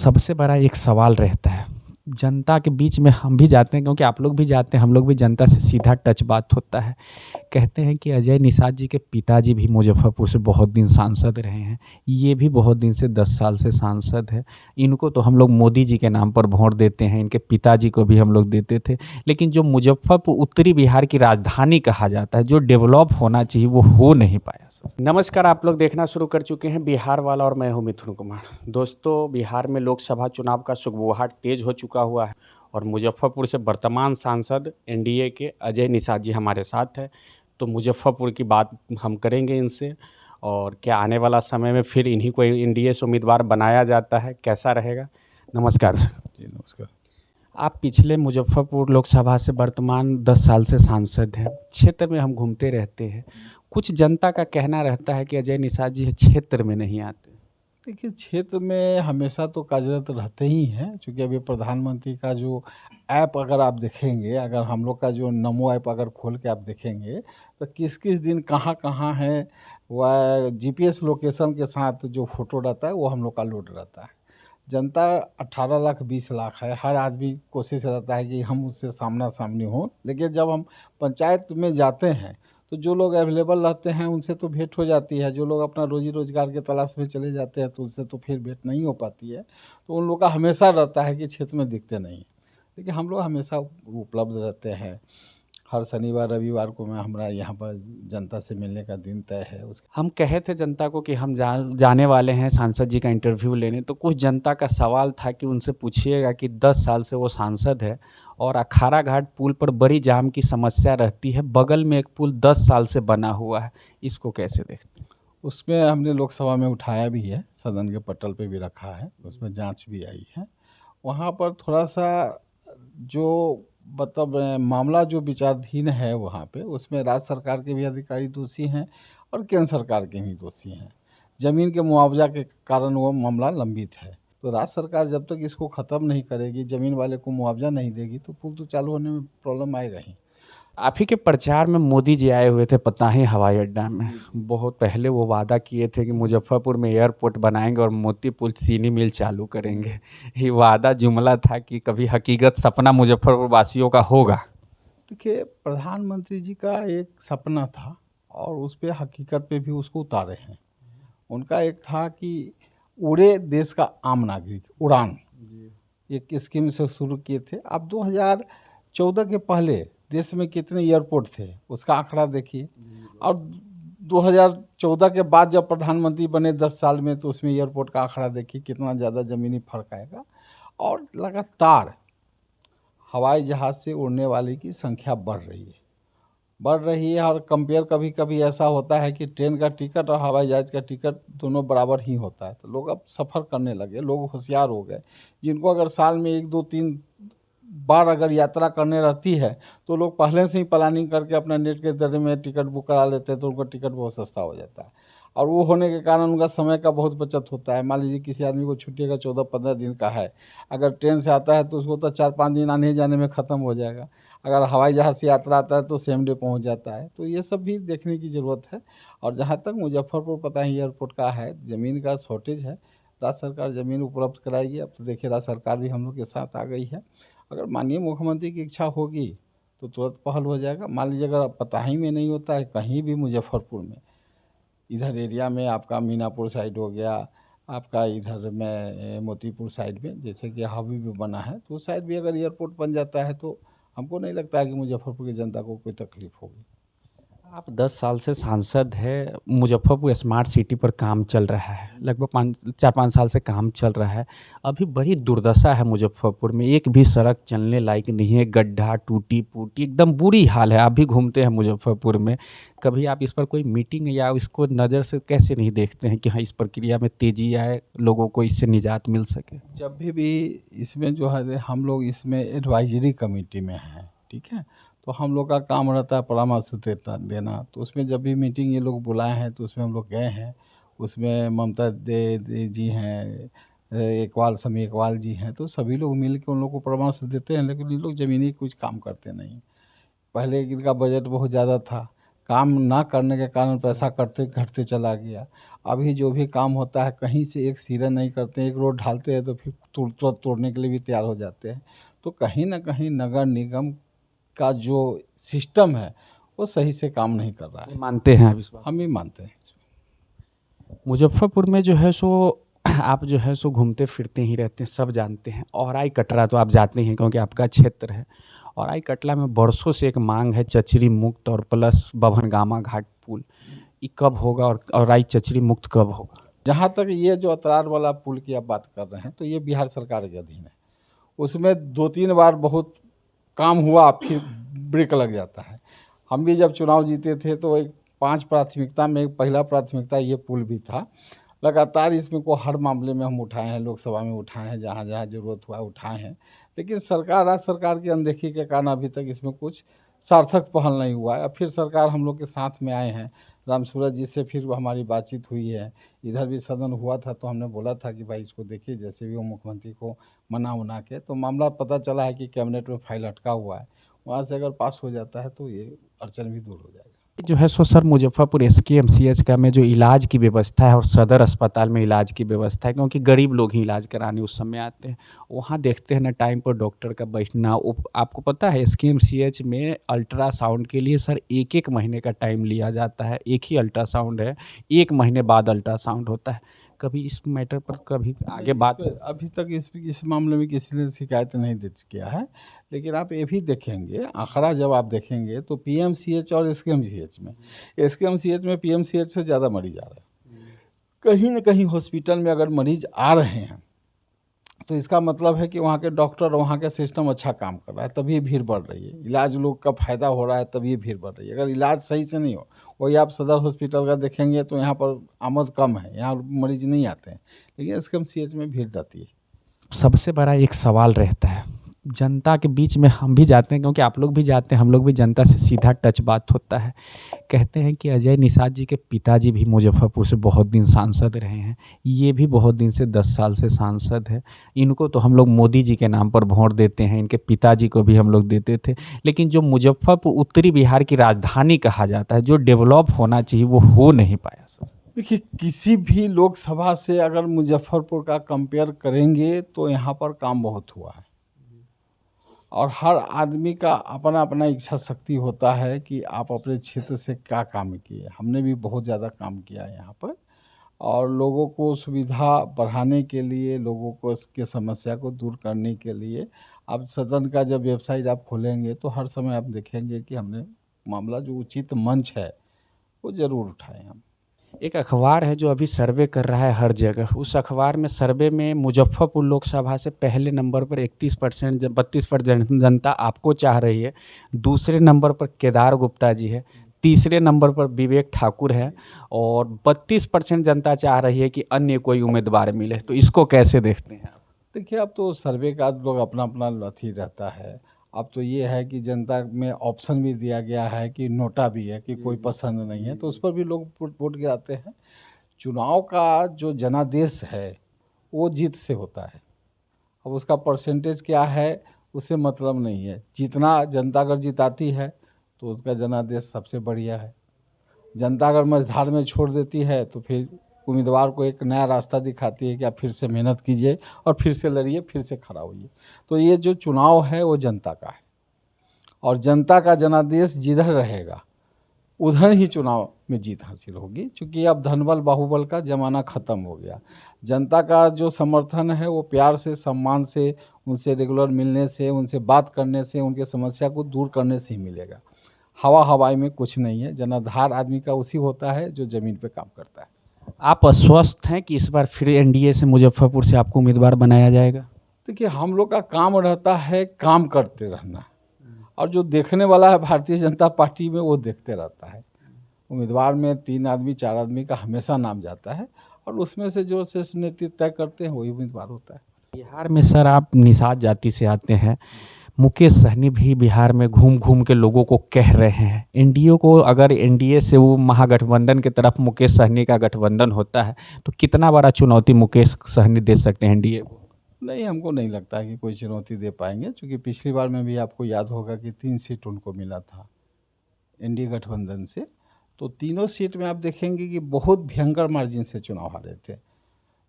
सबसे बड़ा एक सवाल रहता है, जनता के बीच में हम भी जाते हैं, क्योंकि आप लोग भी जाते हैं, हम लोग भी जनता से सीधा टच बात होता है। कहते हैं कि अजय निषाद जी के पिताजी भी मुजफ्फरपुर से बहुत दिन सांसद रहे हैं। ये भी बहुत दिन से 10 साल से सांसद है। इनको तो हम लोग मोदी जी के नाम पर वोट देते हैं, इनके पिताजी को भी हम लोग देते थे। लेकिन जो मुजफ्फरपुर उत्तरी बिहार की राजधानी कहा जाता है, जो डेवलप होना चाहिए, वो हो नहीं पाया सर। नमस्कार, आप लोग देखना शुरू कर चुके हैं बिहार वाला और मैं हूं मिथुन कुमार। दोस्तों, बिहार में लोकसभा चुनाव का सुगबुगाहट तेज हो चुका हुआ है और मुजफ्फरपुर से वर्तमान सांसद एनडीए के अजय निषाद जी हमारे साथ है। तो मुजफ्फरपुर की बात हम करेंगे इनसे, और क्या आने वाला समय में फिर इन्हीं को एनडीए से उम्मीदवार बनाया जाता है, कैसा रहेगा। नमस्कार सर। जी नमस्कार। आप पिछले मुजफ्फरपुर लोकसभा से वर्तमान 10 साल से सांसद हैं। क्षेत्र में हम घूमते रहते हैं, कुछ जनता का कहना रहता है कि अजय निषाद जी क्षेत्र में नहीं आते। देखिए, क्षेत्र में हमेशा तो कार्यरत रहते ही हैं, क्योंकि अभी प्रधानमंत्री का जो ऐप अगर आप देखेंगे, अगर हम लोग का जो नमो ऐप अगर खोल के आप देखेंगे, तो किस किस दिन कहाँ कहाँ है, वह जीपीएस लोकेशन के साथ जो फोटो रहता है वो हम लोग का लोड रहता है। जनता 18 लाख 20 लाख है, हर आदमी कोशिश रहता है कि हम उससे सामना सामनी हों, लेकिन जब हम पंचायत में जाते हैं तो जो लोग अवेलेबल रहते हैं उनसे तो भेंट हो जाती है। जो लोग अपना रोजी रोजगार के तलाश में चले जाते हैं तो उससे तो फिर भेंट नहीं हो पाती है। तो उन लोग का हमेशा रहता है कि क्षेत्र में दिखते नहीं, लेकिन हम लोग हमेशा उपलब्ध रहते हैं। हर शनिवार रविवार को मैं हमारा यहाँ पर जनता से मिलने का दिन तय है। उसके हम कहे थे जनता को कि हम जाने वाले हैं सांसद जी का इंटरव्यू लेने, तो कुछ जनता का सवाल था कि उनसे पूछिएगा कि 10 साल से वो सांसद है और अखाड़ा घाट पुल पर बड़ी जाम की समस्या रहती है, बगल में एक पुल 10 साल से बना हुआ है, इसको कैसे देखते हैं। उसमें हमने लोकसभा में उठाया भी है, सदन के पटल पे भी रखा है, उसमें जांच भी आई है। वहाँ पर थोड़ा सा जो मतलब मामला जो विचाराधीन है वहाँ पे, उसमें राज्य सरकार के भी अधिकारी दोषी हैं और केंद्र सरकार के भी दोषी हैं। ज़मीन के मुआवजा के कारण वो मामला लंबित है। तो राज्य सरकार जब तक इसको ख़त्म नहीं करेगी, ज़मीन वाले को मुआवजा नहीं देगी, तो पुल तो चालू होने में प्रॉब्लम आएगा ही। आप ही के प्रचार में मोदी जी आए हुए थे पताही हवाई अड्डा में। बहुत पहले वो वादा किए थे कि मुजफ्फरपुर में एयरपोर्ट बनाएंगे और मोतीपुर चीनी मिल चालू करेंगे। ये वादा जुमला था कि कभी हकीकत सपना मुजफ्फरपुर वासियों का होगा। देखिए, प्रधानमंत्री जी का एक सपना था और उस पर हकीकत पे भी उसको उतारे हैं। उनका एक था कि उड़े देश का आम नागरिक, उड़ान एक स्कीम से शुरू किए थे। अब 2014 के पहले देश में कितने एयरपोर्ट थे उसका आंकड़ा देखिए, और 2014 के बाद जब प्रधानमंत्री बने 10 साल में, तो उसमें एयरपोर्ट का आंकड़ा देखिए कितना ज़्यादा ज़मीनी फर्क आएगा। और लगातार हवाई जहाज़ से उड़ने वाले की संख्या बढ़ रही है। और कंपेयर कभी कभी ऐसा होता है कि ट्रेन का टिकट और हवाई जहाज़ का टिकट दोनों बराबर ही होता है। तो लोग अब सफ़र करने लगे, लोग होशियार हो गए। जिनको अगर साल में 1 2 3 बार अगर यात्रा करने रहती है, तो लोग पहले से ही प्लानिंग करके अपना नेट के जरिए में टिकट बुक करा लेते हैं, तो उनका टिकट बहुत सस्ता हो जाता है। और वो होने के कारण उनका समय का बहुत बचत होता है। मान लीजिए किसी आदमी को छुट्टी अगर 14 15 दिन का है, अगर ट्रेन से आता है तो उसको तो 4 5 दिन आने जाने में ख़त्म हो जाएगा। अगर हवाई जहाज़ से यात्रा आता है तो सेम डे पहुंच जाता है। तो ये सब भी देखने की ज़रूरत है। और जहाँ तक मुजफ्फरपुर पता ही एयरपोर्ट का है, ज़मीन का शॉर्टेज है। राज्य सरकार ज़मीन उपलब्ध कराएगी। अब तो देखिए राज्य सरकार भी हम लोग के साथ आ गई है। अगर माननीय मुख्यमंत्री की इच्छा होगी तो तुरंत पहल हो जाएगा। मान लीजिए अगर पताही में नहीं होता है, कहीं भी मुजफ्फरपुर में, इधर एरिया में आपका मीनापुर साइड हो गया, आपका इधर में मोतीपुर साइड में जैसे कि हावी भी बना है, तो उस साइड भी अगर एयरपोर्ट बन जाता है तो हमको नहीं लगता है कि मुजफ्फरपुर की जनता को कोई तकलीफ होगी। आप 10 साल से सांसद है, मुजफ्फरपुर स्मार्ट सिटी पर काम चल रहा है, लगभग 4 5 साल से काम चल रहा है। अभी बड़ी दुर्दशा है मुजफ्फरपुर में, एक भी सड़क चलने लायक नहीं है, गड्ढा टूटी फूटी एकदम बुरी हाल है। आप भी घूमते हैं मुजफ्फरपुर में, कभी आप इस पर कोई मीटिंग या इसको नज़र से कैसे नहीं देखते हैं कि हाँ इस प्रक्रिया में तेज़ी आए, लोगों को इससे निजात मिल सके। जब भी इसमें जो है हम लोग इसमें एडवाइजरी कमेटी में हैं, ठीक है, तो हम लोग का काम रहता है परामर्श देना। तो उसमें जब भी मीटिंग ये लोग बुलाए हैं तो उसमें हम लोग गए हैं। उसमें ममता दे जी हैं, इकबाल समी इकबाल जी हैं, तो सभी लोग मिल के उन लोग को परामर्श देते हैं। लेकिन ये लोग ज़मीनी कुछ काम करते नहीं। पहले इनका बजट बहुत ज़्यादा था, काम ना करने के कारण पैसा कटते घटते चला गया। अभी जो भी काम होता है कहीं से एक सिरा नहीं करते हैं, एक रोड ढालते हैं तो फिर तुरंत तोड़ने के लिए भी तैयार हो जाते हैं। तो कहीं ना कहीं नगर निगम का जो सिस्टम है वो सही से काम नहीं कर रहा है। मानते हैं आप इस बात? हम ही मानते हैं इसमें। मुजफ्फरपुर में जो है सो आप जो है सो घूमते फिरते ही रहते हैं, सब जानते हैं। औराई कटरा तो आप जाते ही हैं क्योंकि आपका क्षेत्र है। औराई कटरा में बरसों से एक मांग है चचरी मुक्त और प्लस बभनगामा घाट पुल। ये कब होगा और औराई चचरी मुक्त कब होगा? जहाँ तक ये जो अतरार वाला पुल की आप बात कर रहे हैं तो ये बिहार सरकार के अधीन है। उसमें 2-3 बार बहुत काम हुआ फिर ब्रेक लग जाता है। हम भी जब चुनाव जीते थे तो एक 5 प्राथमिकता में पहला प्राथमिकता ये पुल भी था। लगातार इसमें को हर मामले में हम उठाए हैं, लोकसभा में उठाए हैं, जहाँ जहाँ ज़रूरत हुआ उठाए हैं। लेकिन राज्य सरकार की अनदेखी के कारण अभी तक इसमें कुछ सार्थक पहल नहीं हुआ है। अब फिर सरकार हम लोग के साथ में आए हैं, रामसूरत जी से फिर हमारी बातचीत हुई है। इधर भी सदन हुआ था तो हमने बोला था कि भाई इसको देखिए, जैसे भी वो मुख्यमंत्री को मना के, तो मामला पता चला है कि कैबिनेट में फाइल अटका हुआ है। वहाँ से अगर पास हो जाता है तो ये अड़चन भी दूर हो जाएगा। जो है सो सर मुजफ्फरपुर एसकेएमसीएच का में जो इलाज की व्यवस्था है और सदर अस्पताल में इलाज की व्यवस्था है, क्योंकि गरीब लोग ही इलाज कराने उस समय आते हैं। वहाँ देखते हैं ना टाइम पर डॉक्टर का बैठना। आपको पता है एसकेएमसीएच में अल्ट्रासाउंड के लिए सर 1-1 महीने का टाइम लिया जाता है। एक ही अल्ट्रासाउंड है, 1 महीने बाद अल्ट्रासाउंड होता है। कभी इस मैटर पर कभी आगे बात? अभी तक इस मामले में किसी ने शिकायत नहीं दर्ज किया है। लेकिन आप ये भी देखेंगे, आंकड़ा जब आप देखेंगे तो पीएमसीएच और एसकेएमसीएच में पीएमसीएच से ज़्यादा मरीज आ रहे हैं। कहीं ना कहीं हॉस्पिटल में अगर मरीज आ रहे हैं तो इसका मतलब है कि वहाँ के डॉक्टर, वहाँ का सिस्टम अच्छा काम कर रहा है, तभी भीड़ बढ़ रही है। इलाज लोग का फ़ायदा हो रहा है तभी भीड़ बढ़ रही है। अगर इलाज सही से नहीं हो, वही आप सदर हॉस्पिटल का देखेंगे तो यहाँ पर आमद कम है, यहाँ मरीज नहीं आते हैं, लेकिन एसकेएमसीएच में भीड़ रहती है। सबसे बड़ा एक सवाल रहता है, जनता के बीच में हम भी जाते हैं क्योंकि आप लोग भी जाते हैं, हम लोग भी जनता से सीधा टच बात होता है। कहते हैं कि अजय निषाद जी के पिताजी भी मुजफ्फरपुर से बहुत दिन सांसद रहे हैं। ये भी बहुत दिन से 10 साल से सांसद है। इनको तो हम लोग मोदी जी के नाम पर वोट देते हैं, इनके पिताजी को भी हम लोग देते थे। लेकिन जो मुजफ्फरपुर उत्तरी बिहार की राजधानी कहा जाता है, जो डेवलप होना चाहिए वो हो नहीं पाया सर। देखिए, किसी भी लोकसभा से अगर मुजफ्फरपुर का कंपेयर करेंगे तो यहाँ पर काम बहुत हुआ है। और हर आदमी का अपना अपना इच्छा शक्ति होता है कि आप अपने क्षेत्र से क्या काम किए। हमने भी बहुत ज़्यादा काम किया है यहाँ पर, और लोगों को सुविधा बढ़ाने के लिए, लोगों को इसके समस्या को दूर करने के लिए आप सदन का जब वेबसाइट आप खोलेंगे तो हर समय आप देखेंगे कि हमने मामला जो उचित मंच है वो ज़रूर उठाए हम। एक अखबार है जो अभी सर्वे कर रहा है हर जगह। उस अखबार में सर्वे में मुजफ्फरपुर लोकसभा से पहले नंबर पर 31%, 32% जनता आपको चाह रही है। दूसरे नंबर पर केदार गुप्ता जी है। तीसरे नंबर पर विवेक ठाकुर है और 32% जनता चाह रही है कि अन्य कोई उम्मीदवार मिले। तो इसको कैसे देखते हैं आप? देखिए, अब तो सर्वे का लोग अपना अपना अथी रहता है। अब तो ये है कि जनता में ऑप्शन भी दिया गया है कि नोटा भी है कि कोई पसंद नहीं है, तो उस पर भी लोग वोट गिराते हैं। चुनाव का जो जनादेश है वो जीत से होता है। अब उसका परसेंटेज क्या है उससे मतलब नहीं है। जितना जनता अगर जिताती है तो उसका जनादेश सबसे बढ़िया है। जनता अगर मझधार में छोड़ देती है तो फिर उम्मीदवार को एक नया रास्ता दिखाती है कि आप फिर से मेहनत कीजिए और फिर से लड़िए, फिर से खड़ा होइए। तो ये जो चुनाव है वो जनता का है, और जनता का जनादेश जिधर रहेगा उधर ही चुनाव में जीत हासिल होगी। क्योंकि अब धनबल बाहुबल का ज़माना ख़त्म हो गया। जनता का जो समर्थन है वो प्यार से, सम्मान से, उनसे रेगुलर मिलने से, उनसे बात करने से, उनके समस्या को दूर करने से ही मिलेगा। हवा हवाई में कुछ नहीं है। जनाधार आदमी का उसी होता है जो ज़मीन पे काम करता है। आप आश्वस्त हैं कि इस बार फिर एनडीए से मुजफ्फरपुर से आपको उम्मीदवार बनाया जाएगा? देखिए, हम लोग का काम रहता है काम करते रहना, और जो देखने वाला है भारतीय जनता पार्टी में वो देखते रहता है। उम्मीदवार में 3 आदमी 4 आदमी का हमेशा नाम जाता है, और उसमें से जो शीर्ष नेतृत्व तय करते हैं वही उम्मीदवार होता है। बिहार में सर आप निषाद जाति से आते हैं। मुकेश सहनी भी बिहार में घूम घूम के लोगों को कह रहे हैं एनडीए को, अगर एनडीए से वो महागठबंधन की तरफ मुकेश सहनी का गठबंधन होता है तो कितना बड़ा चुनौती मुकेश सहनी दे सकते हैं एनडीए को? नहीं, हमको नहीं लगता है कि कोई चुनौती दे पाएंगे, क्योंकि पिछली बार में भी आपको याद होगा कि 3 सीट उनको मिला था एनडीए गठबंधन से। तो तीनों सीट में आप देखेंगे कि बहुत भयंकर मार्जिन से चुनाव हारे थे।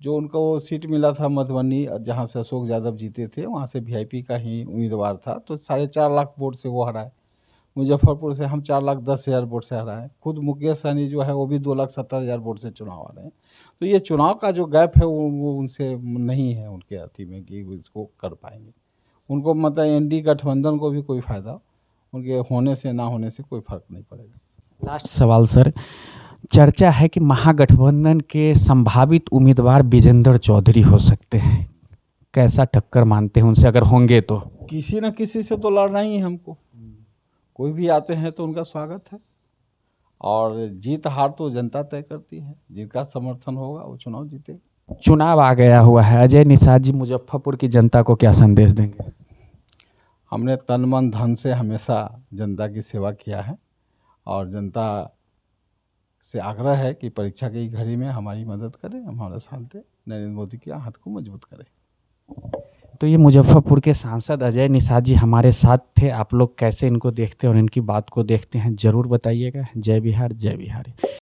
जो उनको वो सीट मिला था मधुबनी, जहाँ से अशोक यादव जीते थे, वहाँ से वीआईपी का ही उम्मीदवार था, तो 4.5 लाख वोट से वो हराए। मुजफ्फरपुर से हम 4,10,000 वोट से हराए। खुद मुकेश सहनी जो है वो भी 2,70,000 वोट से चुनाव हारे हैं। तो ये चुनाव का जो गैप है वो उनसे नहीं है उनके अति में कि वो इसको कर पाएंगे। उनको मतलब एनडी गठबंधन को भी कोई फ़ायदा उनके होने से ना होने से कोई फ़र्क नहीं पड़ेगा। लास्ट सवाल सर, चर्चा है कि महागठबंधन के संभावित उम्मीदवार विजेंद्र चौधरी हो सकते हैं, कैसा टक्कर मानते हैं उनसे अगर होंगे तो? किसी न किसी से तो लड़ना ही है हमको, कोई भी आते हैं तो उनका स्वागत है, और जीत हार तो जनता तय करती है। जिनका समर्थन होगा वो चुनाव जीतेगा। चुनाव आ गया हुआ है, अजय निषाद जी मुजफ्फरपुर की जनता को क्या संदेश देंगे? हमने तन मन धन से हमेशा जनता की सेवा किया है, और जनता से आग्रह है कि परीक्षा की घड़ी में हमारी मदद करें, हमारा साथ दें, नरेंद्र मोदी के हाथ को मजबूत करें। तो ये मुजफ्फरपुर के सांसद अजय निषाद जी हमारे साथ थे। आप लोग कैसे इनको देखते हैं और इनकी बात को देखते हैं, ज़रूर बताइएगा। जय बिहार, जय बिहारी।